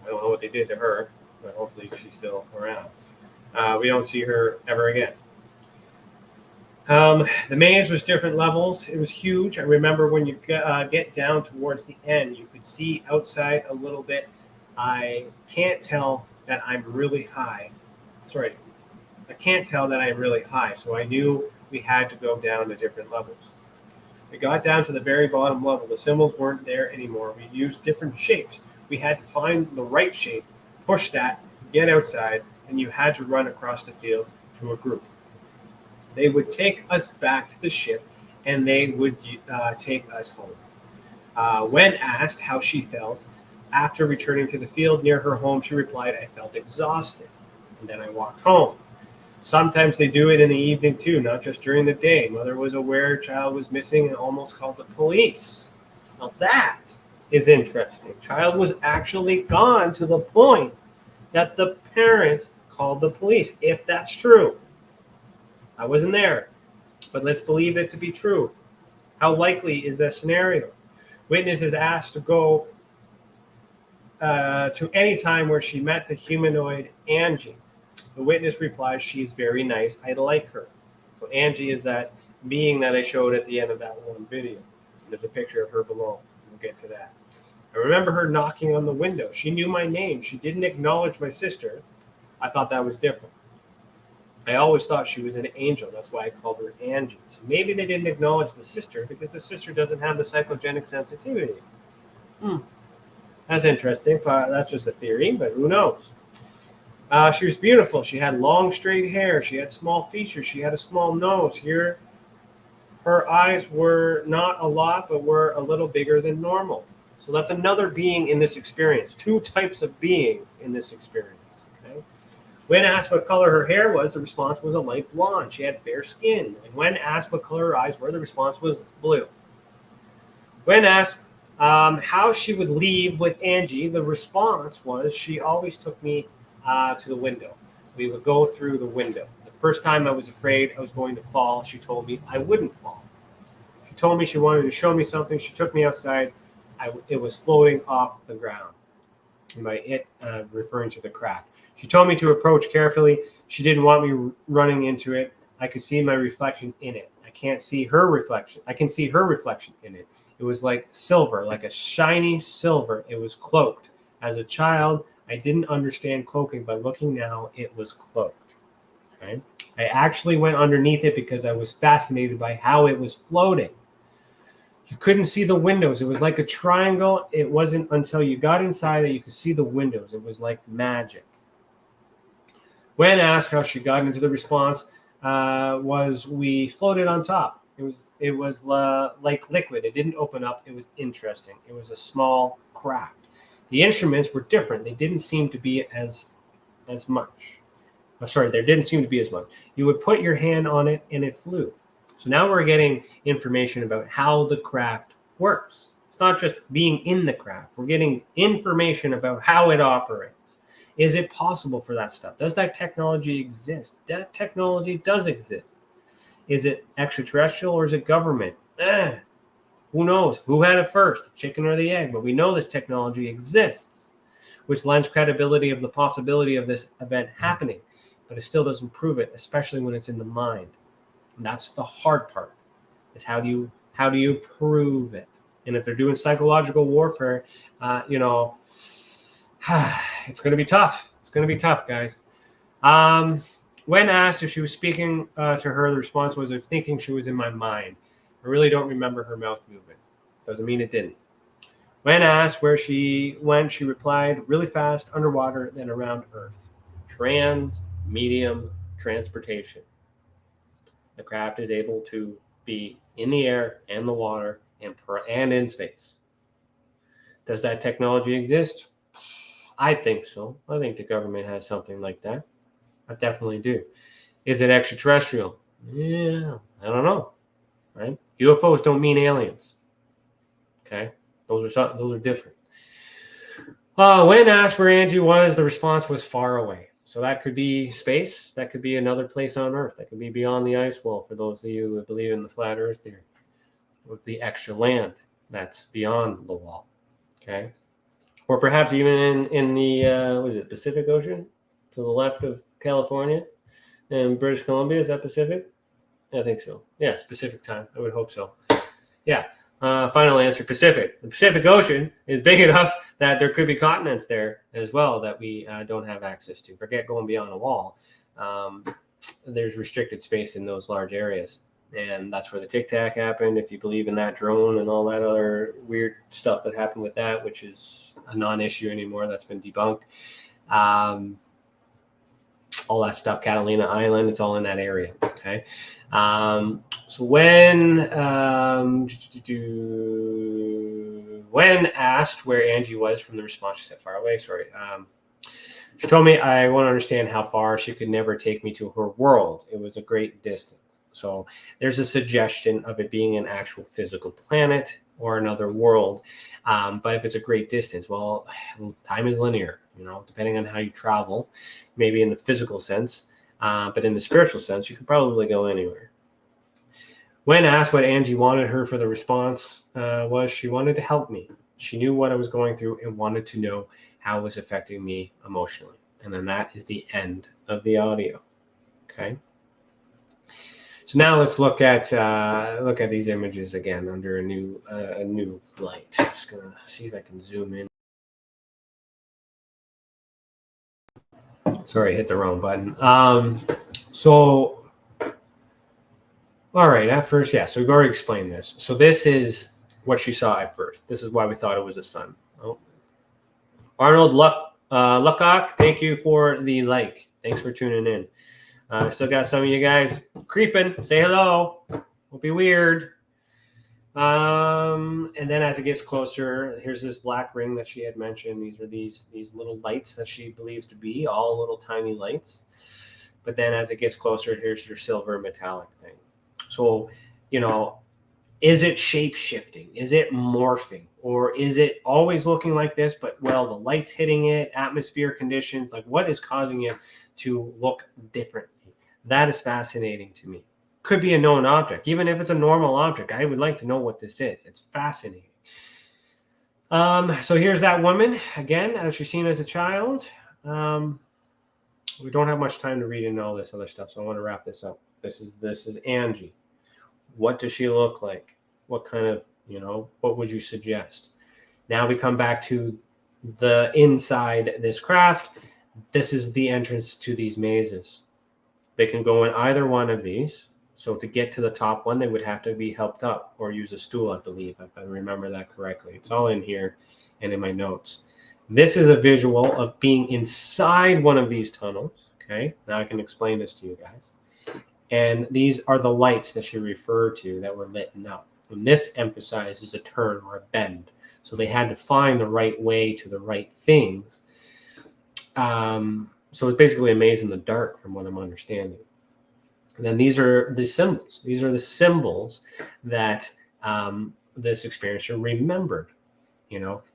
I don't know what they did to her, but hopefully she's still around. We don't see her ever again. The maze was different levels. It was huge. I remember when you get down towards the end, you could see outside a little bit. I can't tell that I'm really high. I can't tell that I'm really high, so I knew we had to go down to different levels. We got down to the very bottom level. The symbols weren't there anymore. We used different shapes. We had to find the right shape, push that, get outside, and you had to run across the field to a group. They would take us back to the ship, and they would take us home. When asked how she felt after returning to the field near her home, she replied, "I felt exhausted, and then I walked home." Sometimes they do it in the evening too, not just during the day. Mother was aware child was missing and almost called the police. Now that is interesting. Child was actually gone to the point that the parents called the police, if that's true. I wasn't there, but let's believe it to be true. How likely is that scenario? Witness is asked to go to any time where she met the humanoid Angie. The witness replies, "She's very nice. I like her." So Angie is that being that I showed at the end of that one video. There's a picture of her below. We'll get to that. I remember her knocking on the window. She knew my name. She didn't acknowledge my sister. I thought that was different. I always thought she was an angel. That's why I called her Angie. So maybe they didn't acknowledge the sister because the sister doesn't have the psychogenic sensitivity. That's interesting. That's just a theory, but who knows? She was beautiful. She had long, straight hair. She had small features. She had a small nose. Here, her eyes were not a lot, but were a little bigger than normal. So that's another being in this experience. Two types of beings in this experience. Okay? When asked what color her hair was, the response was a light blonde. She had fair skin. And when asked what color her eyes were, the response was blue. When asked how she would leave with Angie, the response was she always took me to the window. We would go through the window. The first time I was afraid I was going to fall, she told me I wouldn't fall. She told me she wanted to show me something. She took me outside. It was floating off the ground. And by it, referring to the crack. She told me to approach carefully. She didn't want me running into it. I could see my reflection in it. I can't see her reflection. I can see her reflection in it. It was like silver, like a shiny silver. It was cloaked. As a child, I didn't understand cloaking, but looking now, it was cloaked. Okay? I actually went underneath it because I was fascinated by how it was floating. You couldn't see the windows. It was like a triangle. It wasn't until you got inside that you could see the windows. It was like magic. When asked how she got into the response, was we floated on top. It was like liquid. It didn't open up. It was interesting. It was a small craft. The instruments were different. They didn't seem to be as much. Oh, sorry, there didn't seem to be as much. You would put your hand on it and it flew. So now we're getting information about how the craft works. It's not just being in the craft. We're getting information about how it operates. Is it possible for that stuff? Does that technology exist? That technology does exist. Is it extraterrestrial or is it government? Who knows? Who had it first, the chicken or the egg? But we know this technology exists, which lends credibility of the possibility of this event happening. But it still doesn't prove it, especially when it's in the mind. And that's the hard part, is how do you prove it? And if they're doing psychological warfare, it's going to be tough. It's going to be tough, guys. When asked if she was speaking to her, the response was, "I'm thinking she was in my mind. I really don't remember her mouth movement." Doesn't mean it didn't. When asked where she went, she replied, "Really fast, underwater, then around Earth. Medium transportation." The craft is able to be in the air and the water and in space. Does that technology exist? I think so. I think the government has something like that. I definitely do. Is it extraterrestrial? Yeah, I don't know. Right? UFOs don't mean aliens. Okay, those are different. When asked where Angie was, the response was far away. So that could be space. That could be another place on Earth. That could be beyond the ice wall for those of you who believe in the flat Earth theory. With the extra land that's beyond the wall. Okay. Or perhaps even in the, what is it, Pacific Ocean? To the left of California and British Columbia. Is that Pacific? I think so. Yeah, it's Pacific time. I would hope so. Yeah. Final answer, Pacific. The Pacific Ocean is big enough that there could be continents there as well that we don't have access to. Forget going beyond a wall. There's restricted space in those large areas. And that's where the Tic Tac happened, if you believe in that drone and all that other weird stuff that happened with that, which is a non-issue anymore. That's been debunked. All that stuff, Catalina Island, it's all in that area. Okay. So when asked where Angie was from the response, she said far away. Sorry. She told me I want to understand how far. She could never take me to her world. It was a great distance. So there's a suggestion of it being an actual physical planet or another world. But if it's a great distance, well, time is linear, depending on how you travel, maybe in the physical sense. But in the spiritual sense, you could probably go anywhere. When asked what Angie wanted her for the response was, she wanted to help me. She knew what I was going through and wanted to know how it was affecting me emotionally. And then that is the end of the audio. Okay. So now let's look at these images again under a new light. Just gonna see if I can zoom in. Sorry, I hit the wrong button. So, all right, at first, yeah. So we've already explained this. So this is what she saw at first. This is why we thought it was a sun. Oh. Arnold Luckock, thank you for the like. Thanks for tuning in. Still got some of you guys creeping. Say hello. Won't be weird. And then as it gets closer, here's this black ring that she had mentioned. These are these little lights that she believes to be all little tiny lights. But then as it gets closer, here's your silver metallic thing. So, is it shape shifting? Is it morphing? Or is it always looking like this, but the light's hitting it, atmosphere conditions, like what is causing it to look differently? That is fascinating to me. Could be a known object. Even if it's a normal object, I would like to know what this is. It's fascinating. So here's that woman again, as she's seen as a child. We don't have much time to read into all this other stuff, so I want to wrap this up. This is Angie. What does she look like? What kind of, what would you suggest? Now we come back to the inside this craft. This is the entrance to these mazes. They can go in either one of these. So to get to the top one, they would have to be helped up or use a stool, I believe, if I remember that correctly. It's all in here and in my notes. This is a visual of being inside one of these tunnels. Okay, now I can explain this to you guys. And these are the lights that she referred to that were lit up. And this emphasizes a turn or a bend. So they had to find the right way to the right things. So it's basically a maze in the dark from what I'm understanding. And then these are the symbols. These are the symbols that this experiencer remembered.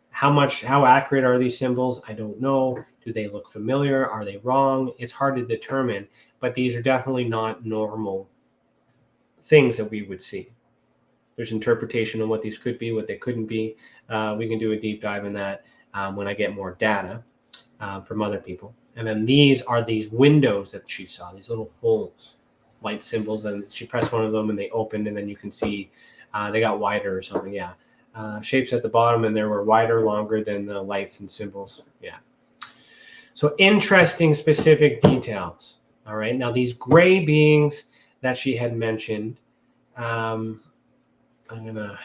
How accurate are these symbols? I don't know. Do they look familiar? Are they wrong? It's hard to determine, but these are definitely not normal things that we would see. There's interpretation on what these could be, what they couldn't be. We can do a deep dive in that when I get more data from other people. And then these are these windows that she saw, these little holes, light symbols, and she pressed one of them and they opened, and then you can see they got wider or something. Yeah. Shapes at the bottom, and they were wider, longer than the lights and symbols. Yeah. So interesting specific details. All right. Now these gray beings that she had mentioned, I'm going to,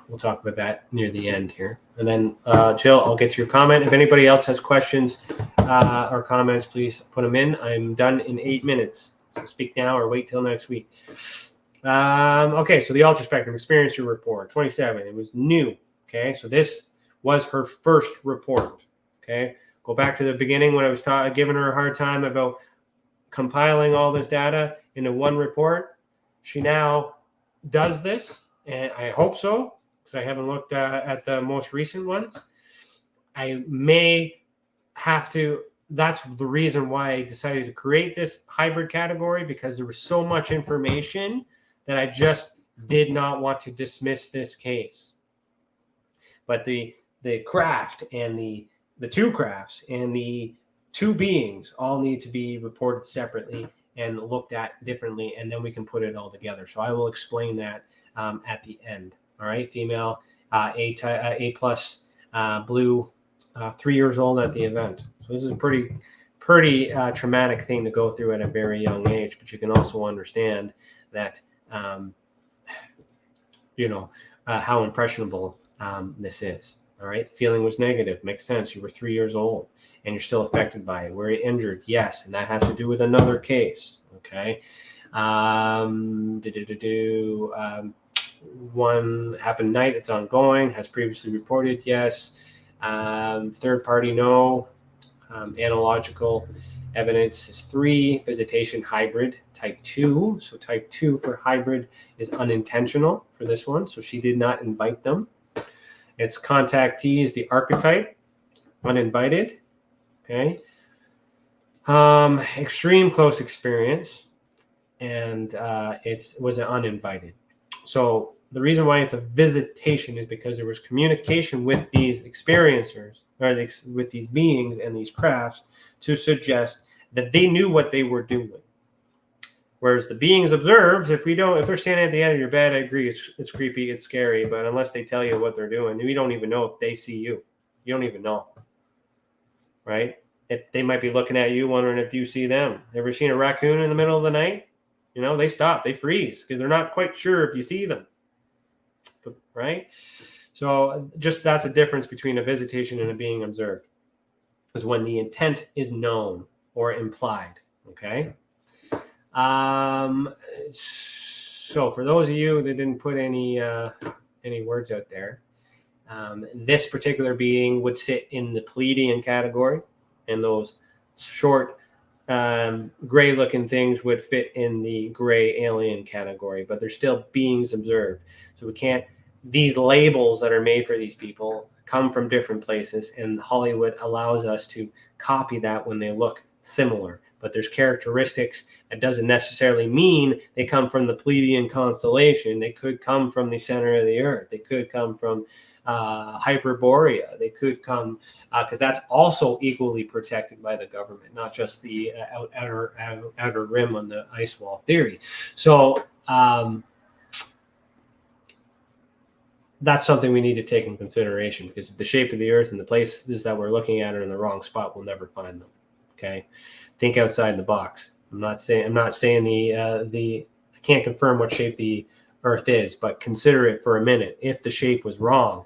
we'll talk about that near the end here. And then, Jill, I'll get to your comment. If anybody else has questions or comments, please put them in. I'm done in 8 minutes. So speak now or wait till next week. Okay, so the Ultra Spectrum Experiencer Report, 27. It was new. Okay, so this was her first report. Okay, go back to the beginning when I was giving her a hard time about compiling all this data into one report. She now does this, and I hope so, because I haven't looked at the most recent ones. I may have to. That's the reason why I decided to create this hybrid category, because there was so much information that I just did not want to dismiss this case. But the craft and the two crafts and the two beings all need to be reported separately and looked at differently, and then we can put it all together. So I will explain that at the end. All right, female, A plus, blue, 3 years old at the event. So this is a pretty traumatic thing to go through at a very young age. But you can also understand that how impressionable this is. All right. Feeling was negative. Makes sense. You were 3 years old and you're still affected by it. Were you injured? Yes. And that has to do with another case. Okay. One happened night. It's ongoing. Has previously reported. Yes. Third party, no. Analogical evidence is 3. Visitation hybrid, type 2. So type 2 for hybrid is unintentional for this one. So she did not invite them. Its contactee is the archetype, uninvited. Okay. Extreme close experience, and it was an uninvited. So the reason why it's a visitation is because there was communication with these experiencers, or with these beings and these crafts, to suggest that they knew what they were doing. Whereas the beings observed, if they're standing at the end of your bed, I agree, it's creepy, it's scary, but unless they tell you what they're doing, we don't even know if they see you. You don't even know, right? They might be looking at you, wondering if you see them. Ever seen a raccoon in the middle of the night? They stop, they freeze, because they're not quite sure if you see them, right? So just that's a difference between a visitation and a being observed, is when the intent is known or implied, okay? So for those of you that didn't put any words out there, this particular being would sit in the Pleiadian category, and those short gray looking things would fit in the gray alien category, but they're still beings observed. So we can't, these labels that are made for these people come from different places, and Hollywood allows us to copy that when they look similar. But there's characteristics that doesn't necessarily mean they come from the Pleiadian constellation. They could come from the center of the Earth. They could come from Hyperborea. They could come, because that's also equally protected by the government, not just the outer rim on the ice wall theory. So that's something we need to take in consideration, because if the shape of the Earth and the places that we're looking at are in the wrong spot, we'll never find them. Okay, think outside the box. I'm not saying I can't confirm what shape the Earth is, but consider it for a minute. If the shape was wrong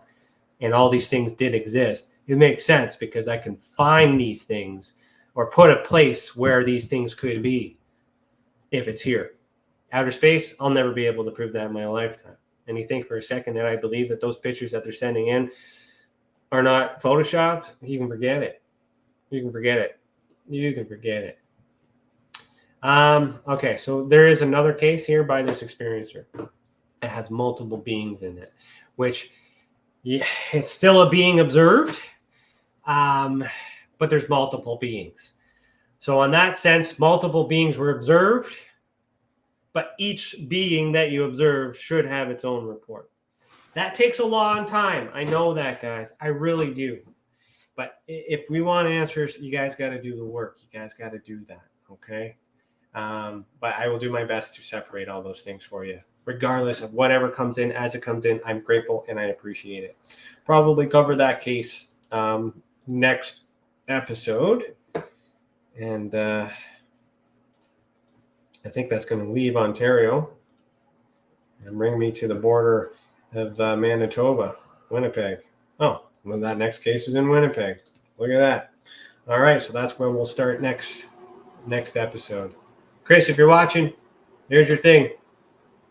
and all these things did exist, it makes sense, because I can find these things or put a place where these things could be if it's here. Outer space, I'll never be able to prove that in my lifetime. And you think for a second that I believe that those pictures that they're sending in are not photoshopped? You can forget it. You can forget it. Okay, so there is another case here by this experiencer. It has multiple beings in it, which, yeah, it's still a being observed, but there's multiple beings. So in that sense, multiple beings were observed, but each being that you observe should have its own report. That takes a long time. I know that, guys. I really do. But if we want answers, you guys got to do the work. You guys got to do that, okay? But I will do my best to separate all those things for you. Regardless of whatever comes in, as it comes in, I'm grateful and I appreciate it. Probably cover that case next episode. And I think that's going to leave Ontario and bring me to the border of Manitoba, Winnipeg. Oh, well, that next case is in Winnipeg. Look at that. All right, so that's where we'll start next episode. Chris, if you're watching, there's your thing.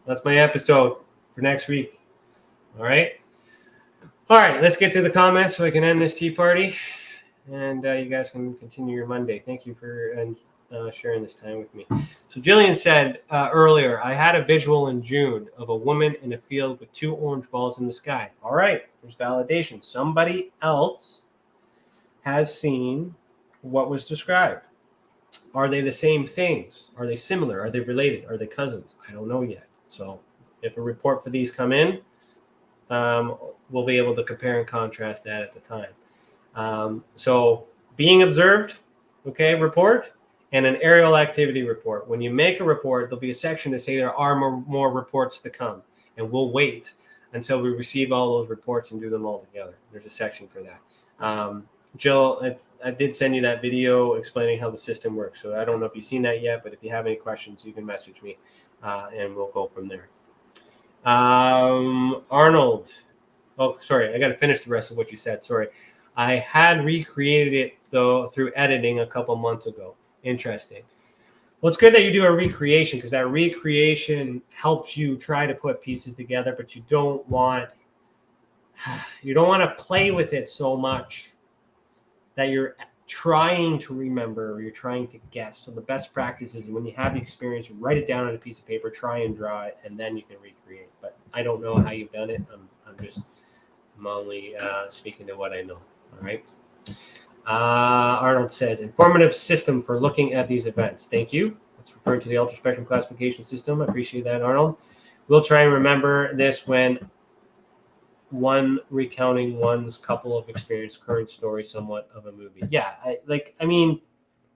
That's my episode for next week. All right, let's get to the comments so I can end this tea party, and you guys can continue your Monday. Thank you for sharing this time with me. So Jillian said earlier, I had a visual in June of a woman in a field with 2 orange balls in the sky. All right, there's validation. Somebody else has seen what was described. Are they the same things? Are they similar? Are they related? Are they cousins? I don't know yet. So if a report for these come in, we'll be able to compare and contrast that at the time. So being observed, okay, report, and an aerial activity report. When you make a report, there'll be a section to say there are more reports to come, and we'll wait until we receive all those reports and do them all together. There's a section for that. Jill, I did send you that video explaining how the system works. So I don't know if you've seen that yet, but if you have any questions, you can message me, and we'll go from there. Arnold. Oh, sorry. I got to finish the rest of what you said. Sorry. I had recreated it, though, through editing a couple months ago. Interesting. Well, it's good that you do a recreation, because that recreation helps you try to put pieces together, but you don't want to play with it so much that you're trying to remember or you're trying to guess. So the best practice is when you have the experience, you write it down on a piece of paper, try and draw it, and then you can recreate. But I don't know how you've done it. I'm only speaking to what I know. All right. Arnold says, informative system for looking at these events. Thank you. That's referring to the ultraspectrum classification system. I appreciate that, Arnold. We'll try and remember this when one recounting one's couple of experience, current story, somewhat of a movie. Yeah, I mean,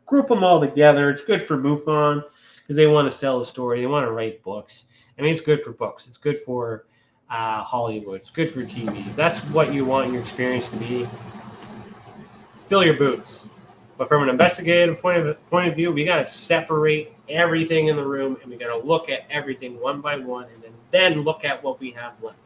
group them all together. It's good for MUFON because they want to sell a story. They want to write books. I mean, it's good for books. It's good for Hollywood. It's good for TV. If that's what you want your experience to be, fill your boots. But from an investigative point of view, we got to separate everything in the room, and we got to look at everything one by one, and then look at what we have left.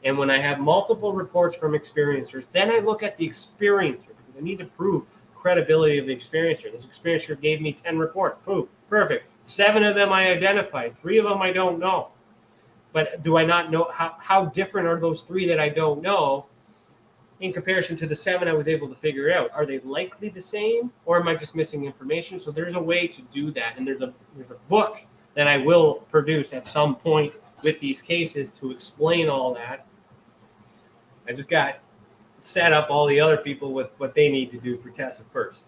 And when I have multiple reports from experiencers, then I look at the experiencer, because I need to prove credibility of the experiencer. This experiencer gave me 10 reports. Boom, perfect. 7 of them I identified. 3 of them I don't know. But do I not know how different are those 3 that I don't know in comparison to the 7 I was able to figure out? Are they likely the same, or am I just missing information? So there's a way to do that, and there's a book that I will produce at some point with these cases to explain all that. I just got set up all the other people with what they need to do for TESA first.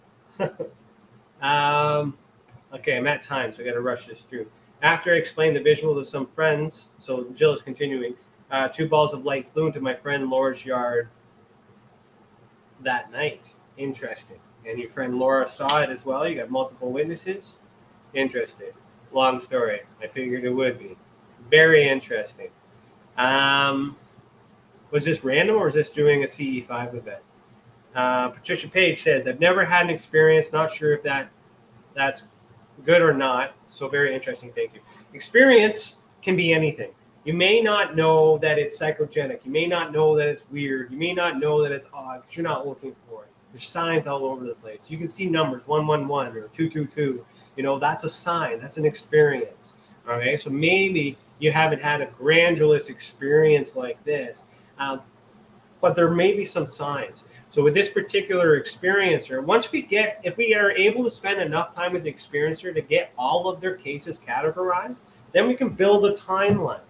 Okay, I'm at time, so I got to rush this through. After I explained the visual to some friends, so Jill is continuing, 2 balls of light flew into my friend Laura's yard that night. Interesting. And your friend Laura saw it as well? You got multiple witnesses? Interesting. Long story. I figured it would be. Very interesting. Was this random, or is this doing a CE5 event? Patricia Page says, I've never had an experience. Not sure if that's good or not. So very interesting. Thank you. Experience can be anything. You may not know that it's psychogenic. You may not know that it's weird. You may not know that it's odd because you're not looking for it. There's signs all over the place. You can see numbers 111 or 222. That's a sign. That's an experience. All right. So maybe you haven't had a grandiose experience like this, but there may be some signs. So with this particular experiencer, if we are able to spend enough time with the experiencer to get all of their cases categorized, then we can build a timeline.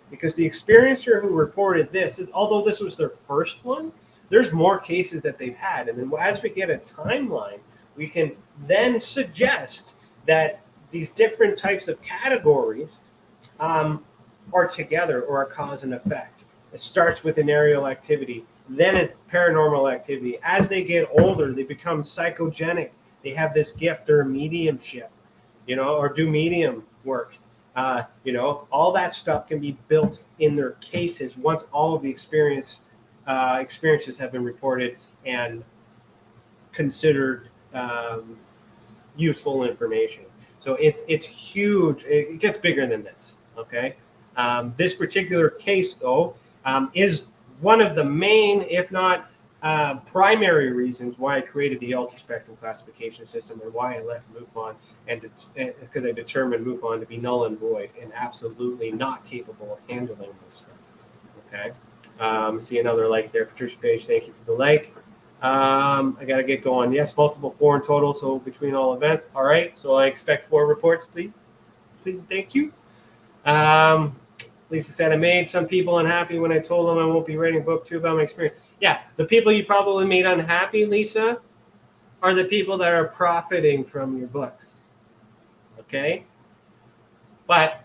Because the experiencer who reported this although this was their first one, there's more cases that they've had. And then as we get a timeline, we can then suggest that these different types of categories are together, or a cause and effect. It starts with an aerial activity, then it's paranormal activity. As they get older, they become psychogenic. They have this gift, they're a mediumship, or do medium work. All that stuff can be built in their cases once all of the experiences have been reported and considered useful information. So it's huge. It gets bigger than this. Okay. This particular case, though, is one of the main, if not primary reasons why I created the ultraspectrum classification system, and why I left MUFON, because I determined MUFON to be null and void and absolutely not capable of handling this stuff. Okay. See another like there. Patricia Page, thank you for the like. I got to get going. Yes, multiple 4 in total, so between all events. All right, so I expect 4 reports, please. Please, thank you. Lisa said, I made some people unhappy when I told them I won't be writing book 2 about my experience. Yeah, the people you probably made unhappy, Lisa, are the people that are profiting from your books. Okay? But,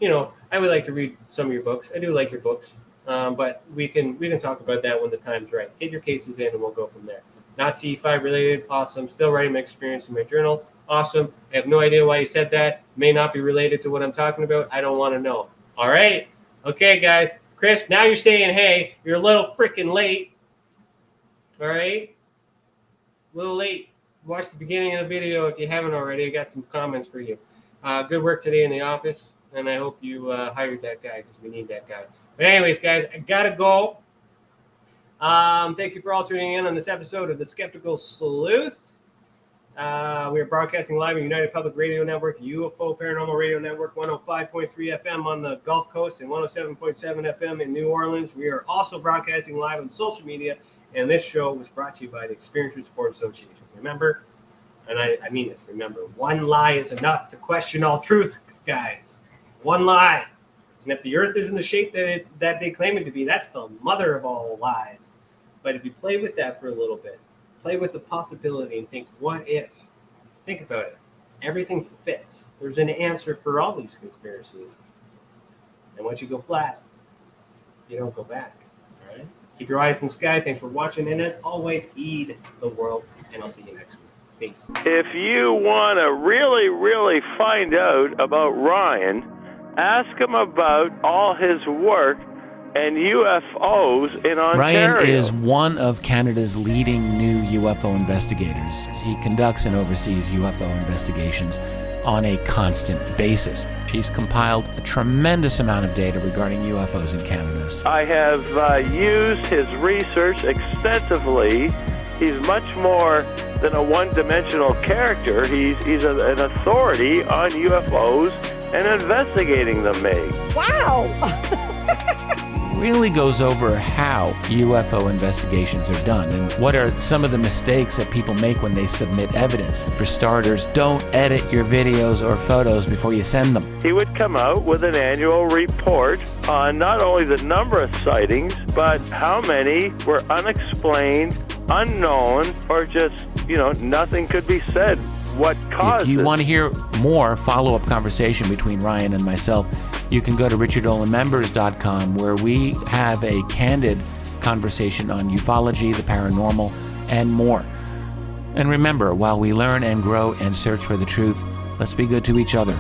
I would like to read some of your books. I do like your books. But we can talk about that when the time's right. Get your cases in and we'll go from there. Not C5 related. Awesome. Still writing my experience in my journal. Awesome. I have no idea why you said that. May not be related to what I'm talking about. I don't want to know. All right? Okay, guys. Chris, now you're saying, hey, you're a little freaking late. All right? A little late. Watch the beginning of the video if you haven't already. I got some comments for you. Good work today in the office, and I hope you hired that guy because we need that guy. But anyways, guys, I got to go. Thank you for all tuning in on this episode of The Skeptical Sleuth. We are broadcasting live on United Public Radio Network, UFO Paranormal Radio Network, 105.3 FM on the Gulf Coast and 107.7 FM in New Orleans. We are also broadcasting live on social media, and this show was brought to you by the Experiencers Support Association. Remember, and I mean this, remember, one lie is enough to question all truth, guys. One lie. And if the earth is in the shape that they claim it to be, that's the mother of all lies. But if you play with that for a little bit, play with the possibility and think, what if? Think about it. Everything fits. There's an answer for all these conspiracies. And once you go flat, you don't go back. All right? Keep your eyes in the sky. Thanks for watching. And as always, heed the world. And I'll see you next week. Peace. If you want to really, really find out about Ryan, ask him about all his work and UFOs in Ontario. Ryan is one of Canada's leading new UFO investigators. He conducts and oversees UFO investigations on a constant basis. He's compiled a tremendous amount of data regarding UFOs in Canada. I have used his research extensively. He's much more than a one-dimensional character. He's an authority on UFOs and investigating them, Meg. Wow! Really goes over how UFO investigations are done and what are some of the mistakes that people make when they submit evidence. For starters, don't edit your videos or photos before you send them. He would come out with an annual report on not only the number of sightings, but how many were unexplained, unknown, or just, nothing could be said. What caused it? If you it? want to hear more follow-up conversation between Ryan and myself, you can go to richardolanmembers.com, where we have a candid conversation on ufology, the paranormal, and more. And remember, while we learn and grow and search for the truth, let's be good to each other.